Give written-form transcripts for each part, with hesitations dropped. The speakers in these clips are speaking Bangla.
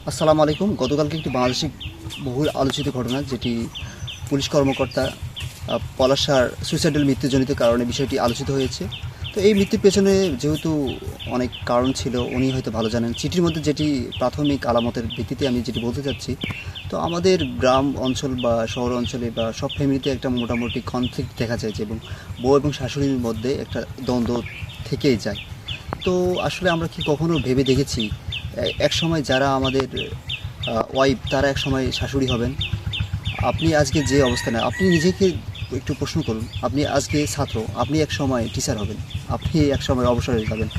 আসসালামু আলাইকুম। গতকালকে একটি বাংলাদেশি বহুল আলোচিত ঘটনা, যেটি পুলিশ কর্মকর্তা পলাশার সুইসাইডাল মৃত্যুজনিত কারণে বিষয়টি আলোচিত হয়েছে। তো এই মৃত্যুর পেছনে যেহেতু অনেক কারণ ছিল, উনি হয়তো ভালো জানেন। চিঠির মধ্যে যেটি প্রাথমিক আলামতের ভিত্তিতে আমি যেটি বলতে চাচ্ছি, তো আমাদের গ্রাম অঞ্চল বা শহর অঞ্চলে বা সব ফ্যামিলিতে একটা মোটামুটি কনফ্লিক্ট দেখা যায়, এবং বউ এবং শাশুড়ির মধ্যে একটা দ্বন্দ্ব থেকেই যায়। তো আসলে আমরা কি কখনো ভেবে দেখেছি এক সময় যারা আমাদের ওয়াইফ, তারা এক সময় শাশুড়ি হবেন? আপনি আজকে যে অবস্থানে, আপনি নিজেকে একটু প্রশ্ন করুন। আপনি আজকে ছাত্র, আপনি এক সময় টিচার হবেন, আপনি এক সময় অবসর হয়ে যাবেন।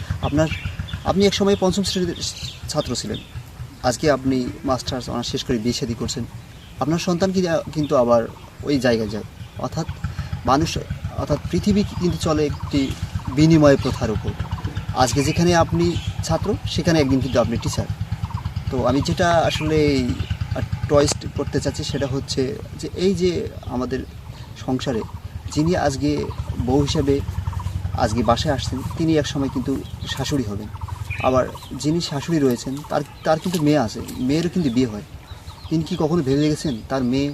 আপনি এক সময় পঞ্চম শ্রেণীর ছাত্র ছিলেন, আজকে আপনি মাস্টার্স অনার্স শেষ করে বিয়ে শাদী করছেন। আপনার সন্তান কিন্তু আবার ওই জায়গায় যায়। অর্থাৎ মানুষ, অর্থাৎ পৃথিবী কিন্তু চলে একটি বিনিময় প্রথার উপর। আজকে যেখানে আপনি ছাত্র, সেখানে একদিন কিন্তু আপনি টিচার। তো আমি যেটা আসলে টয়েস্ট করতে চাচ্ছি সেটা হচ্ছে যে এই যে আমাদের সংসারে যিনি আজকে বউ হিসাবে আজকে বাসায় আসছেন, তিনি এক সময় কিন্তু শাশুড়ি হবেন। আবার যিনি শাশুড়ি রয়েছেন, তার তার কিন্তু মেয়ে আছে, মেয়েরও কিন্তু বিয়ে হয়। তিনি কি কখনো ভেবে দেখেছেন তার মেয়ে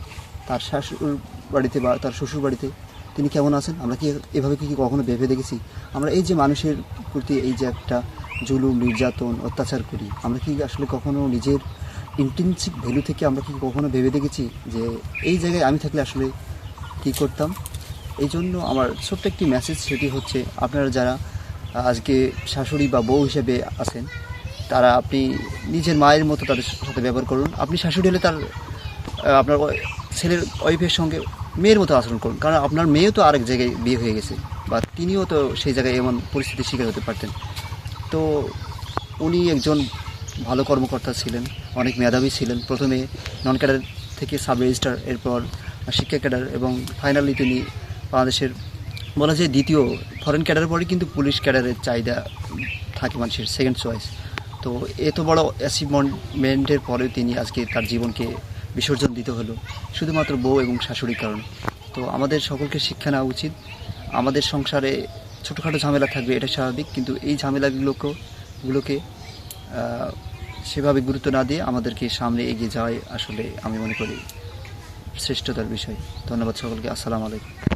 তার শাশুড় বাড়িতে বা তার শ্বশুর বাড়িতে তিনি কেমন আছেন? আমরা কি এভাবে কি কখনো ভেবে দেখেছি? আমরা এই যে মানুষের প্রতি এই যে একটা জুলুম, নির্যাতন, অত্যাচার করি, আমরা কি আসলে কখনো নিজের ইন্ট্রিনসিক ভ্যালু থেকে আমরা কি কখনো ভেবে দেখেছি যে এই জায়গায় আমি থাকলে আসলে কী করতাম? এই জন্য আমার ছোট্ট একটি মেসেজ, সেটি হচ্ছে আপনারা যারা আজকে শাশুড়ি বা বউ হিসেবে আছেন, তারা আপনি নিজের মায়ের মতো তাদের সাথে ব্যবহার করুন। আপনি শাশুড়ি হলে আপনার ছেলের ওয়াইফের সঙ্গে মেয়ের মতো আচরণ করুন, কারণ আপনার মেয়েও তো আরেক জায়গায় বিয়ে হয়ে গেছে, বা তিনিও তো সেই জায়গায় এমন পরিস্থিতির শিকার হতে পারতেন। তো উনি একজন ভালো কর্মকর্তা ছিলেন, অনেক মেধাবী ছিলেন। প্রথমে নন ক্যাডার থেকে সাব রেজিস্ট্রার, এরপর শিক্ষা ক্যাডার, এবং ফাইনালি তিনি বাংলাদেশের বলা যায় দ্বিতীয়, ফরেন ক্যাডারের পরে কিন্তু পুলিশ ক্যাডারের চাহিদা থাকে মানুষের সেকেন্ড চয়েস। তো এত বড় অ্যাচিভমেন্টের পরেও তিনি আজকে তার জীবনকে বিসর্জন দিতে হলো শুধুমাত্র বউ এবং শাশুড়ির কারণে। তো আমাদের সকলকে শিক্ষা নেওয়া উচিত। আমাদের সংসারে ছোটোখাটো ঝামেলা থাকবে, এটা স্বাভাবিক, কিন্তু এই ঝামেলাগুলোকে সেভাবে গুরুত্ব না দিয়ে আমাদেরকে সামনে এগিয়ে যাওয়াই আসলে আমি মনে করি শ্রেষ্ঠতার বিষয়। ধন্যবাদ সকলকে। আসসালামু আলাইকুম।